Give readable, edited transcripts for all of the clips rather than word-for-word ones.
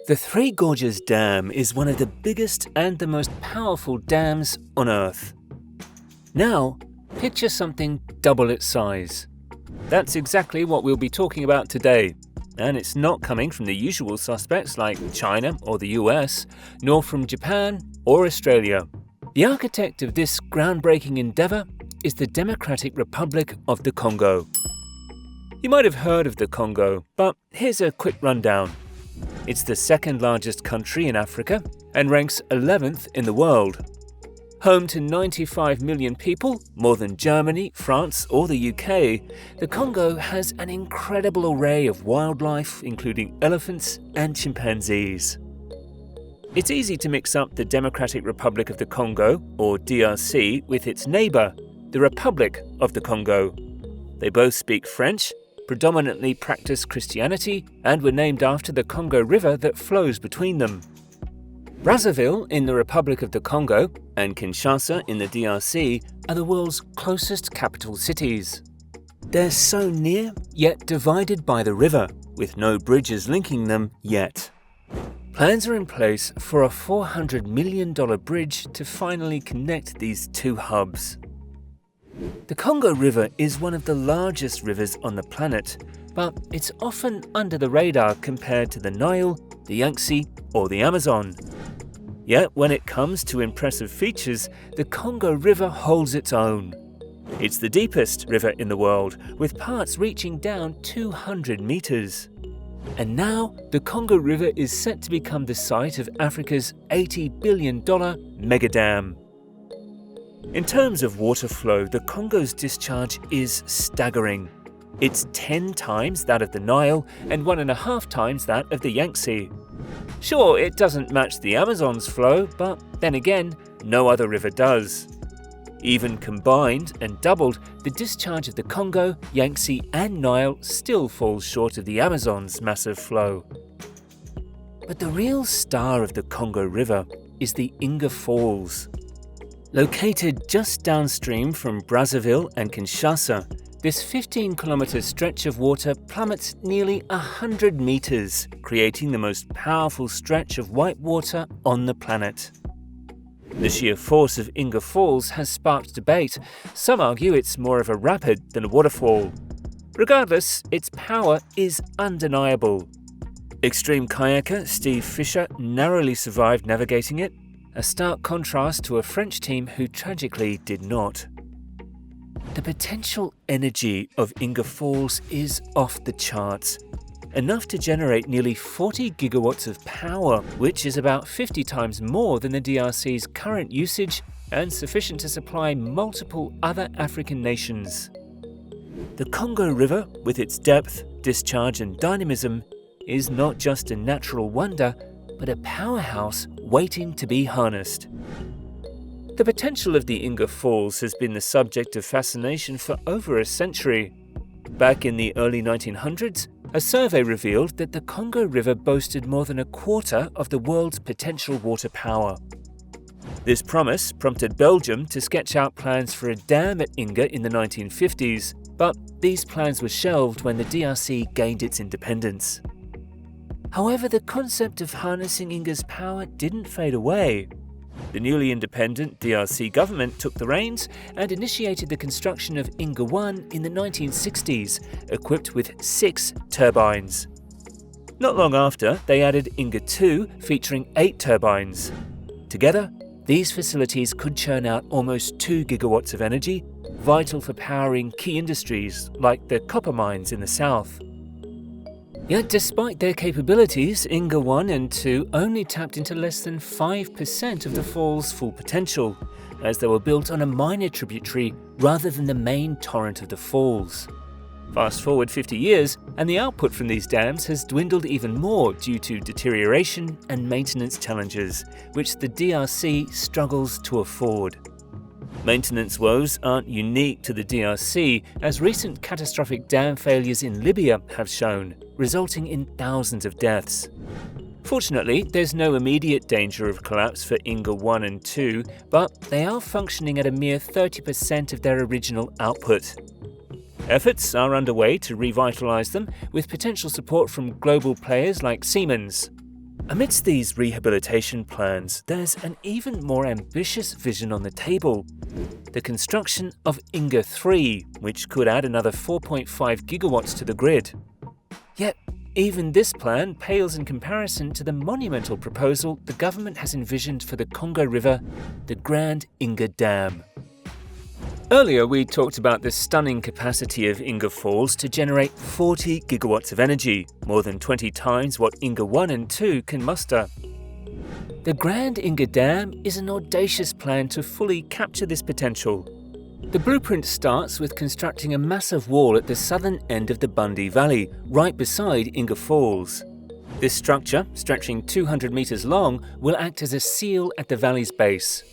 The Three Gorges Dam is one of the biggest and the most powerful dams on Earth. Now, picture something double its size. That's exactly what we'll be talking about today, and it's not coming from the usual suspects like China or the US, nor from Japan or Australia. The architect of this groundbreaking endeavour is the Democratic Republic of the Congo. You might have heard of the Congo, but here's a quick rundown. It's the second largest country in Africa and ranks 11th in the world. Home to 95 million people, more than Germany, France or the UK, the Congo has an incredible array of wildlife, including elephants and chimpanzees. It's easy to mix up the Democratic Republic of the Congo, or DRC, with its neighbour, the Republic of the Congo. They both speak French, predominantly practice Christianity, and were named after the Congo River that flows between them. Brazzaville in the Republic of the Congo and Kinshasa in the DRC are the world's closest capital cities. They're so near, yet divided by the river, with no bridges linking them yet. Plans are in place for a $400 million bridge to finally connect these two hubs. The Congo River is one of the largest rivers on the planet, but it's often under the radar compared to the Nile, the Yangtze, or the Amazon. Yet when it comes to impressive features, the Congo River holds its own. It's the deepest river in the world, with parts reaching down 200 meters. And now, the Congo River is set to become the site of Africa's $80 billion megadam. In terms of water flow, the Congo's discharge is staggering. It's 10 times that of the Nile and 1.5 times that of the Yangtze. Sure, it doesn't match the Amazon's flow, but then again, no other river does. Even combined and doubled, the discharge of the Congo, Yangtze and Nile still falls short of the Amazon's massive flow. But the real star of the Congo River is the Inga Falls. Located just downstream from Brazzaville and Kinshasa, this 15-kilometre stretch of water plummets nearly 100 meters, creating the most powerful stretch of white water on the planet. The sheer force of Inga Falls has sparked debate. Some argue it's more of a rapid than a waterfall. Regardless, its power is undeniable. Extreme kayaker Steve Fisher narrowly survived navigating it, a stark contrast to a French team who tragically did not. The potential energy of Inga Falls is off the charts, enough to generate nearly 40 gigawatts of power, which is about 50 times more than the DRC's current usage and sufficient to supply multiple other African nations. The Congo River, with its depth, discharge and dynamism, is not just a natural wonder, but a powerhouse waiting to be harnessed. The potential of the Inga Falls has been the subject of fascination for over a century. Back in the early 1900s, a survey revealed that the Congo River boasted more than a quarter of the world's potential water power. This promise prompted Belgium to sketch out plans for a dam at Inga in the 1950s, but these plans were shelved when the DRC gained its independence. However, the concept of harnessing Inga's power didn't fade away. The newly independent DRC government took the reins and initiated the construction of Inga 1 in the 1960s, equipped with 6 turbines. Not long after, they added Inga 2, featuring 8 turbines. Together, these facilities could churn out almost 2 gigawatts of energy, vital for powering key industries like the copper mines in the south. Yet despite their capabilities, Inga 1 and 2 only tapped into less than 5% of the fall's full potential, as they were built on a minor tributary rather than the main torrent of the falls. Fast forward 50 years, and the output from these dams has dwindled even more due to deterioration and maintenance challenges, which the DRC struggles to afford. Maintenance woes aren't unique to the DRC, as recent catastrophic dam failures in Libya have shown, resulting in thousands of deaths. Fortunately, there's no immediate danger of collapse for Inga 1 and 2, but they are functioning at a mere 30% of their original output. Efforts are underway to revitalise them, with potential support from global players like Siemens. Amidst these rehabilitation plans, there's an even more ambitious vision on the table: the construction of Inga 3, which could add another 4.5 gigawatts to the grid. Yet, even this plan pales in comparison to the monumental proposal the government has envisioned for the Congo River, the Grand Inga Dam. Earlier, we talked about the stunning capacity of Inga Falls to generate 40 gigawatts of energy, more than 20 times what Inga 1 and 2 can muster. The Grand Inga Dam is an audacious plan to fully capture this potential. The blueprint starts with constructing a massive wall at the southern end of the Bundy Valley, right beside Inga Falls. This structure, stretching 200 meters long, will act as a seal at the valley's base.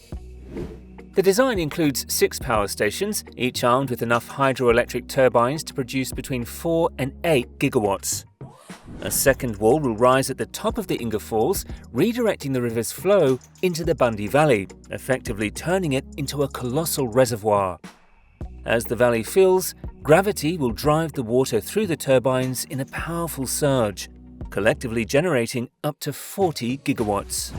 The design includes 6 power stations, each armed with enough hydroelectric turbines to produce between 4 and 8 gigawatts. A second wall will rise at the top of the Inga Falls, redirecting the river's flow into the Bundy Valley, effectively turning it into a colossal reservoir. As the valley fills, gravity will drive the water through the turbines in a powerful surge, collectively generating up to 40 gigawatts.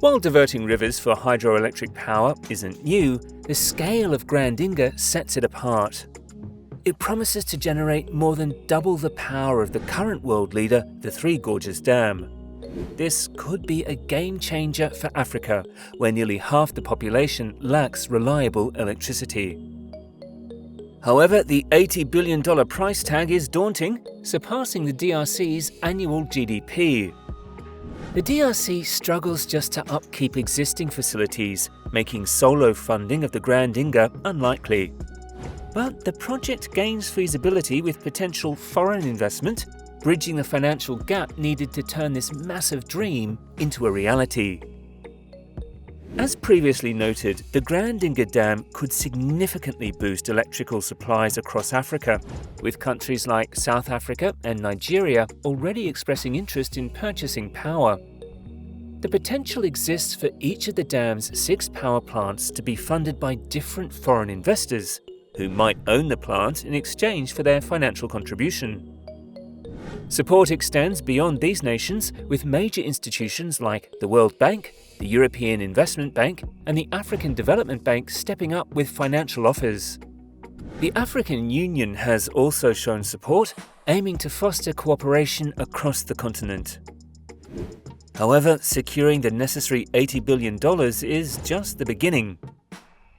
While diverting rivers for hydroelectric power isn't new, the scale of Grand Inga sets it apart. It promises to generate more than double the power of the current world leader, the Three Gorges Dam. This could be a game changer for Africa, where nearly half the population lacks reliable electricity. However, the $80 billion price tag is daunting, surpassing the DRC's annual GDP. The DRC struggles just to upkeep existing facilities, making solo funding of the Grand Inga unlikely. But the project gains feasibility with potential foreign investment, bridging the financial gap needed to turn this massive dream into a reality. As previously noted, the Grand Inga Dam could significantly boost electrical supplies across Africa, with countries like South Africa and Nigeria already expressing interest in purchasing power. The potential exists for each of the dam's 6 power plants to be funded by different foreign investors, who might own the plant in exchange for their financial contribution. Support extends beyond these nations, with major institutions like the World Bank, the European Investment Bank, and the African Development Bank stepping up with financial offers. The African Union has also shown support, aiming to foster cooperation across the continent. However, securing the necessary $80 billion is just the beginning.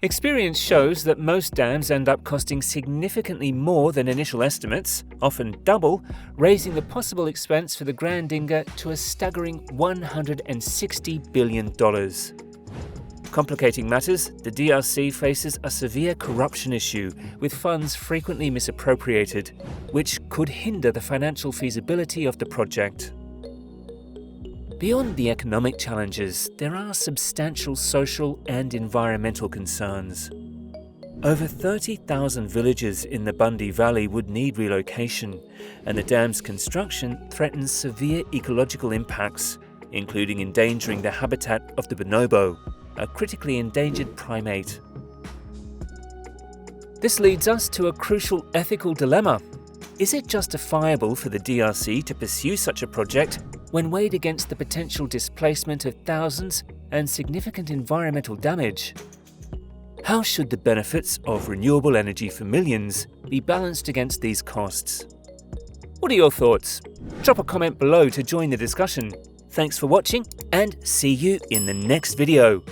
Experience shows that most dams end up costing significantly more than initial estimates, often double, raising the possible expense for the Grand Inga to a staggering $160 billion. Complicating matters, the DRC faces a severe corruption issue, with funds frequently misappropriated, which could hinder the financial feasibility of the project. Beyond the economic challenges, there are substantial social and environmental concerns. Over 30,000 villages in the Bundy Valley would need relocation, and the dam's construction threatens severe ecological impacts, including endangering the habitat of the bonobo, a critically endangered primate. This leads us to a crucial ethical dilemma. Is it justifiable for the DRC to pursue such a project when weighed against the potential displacement of thousands and significant environmental damage? How should the benefits of renewable energy for millions be balanced against these costs? What are your thoughts? Drop a comment below to join the discussion. Thanks for watching, and see you in the next video.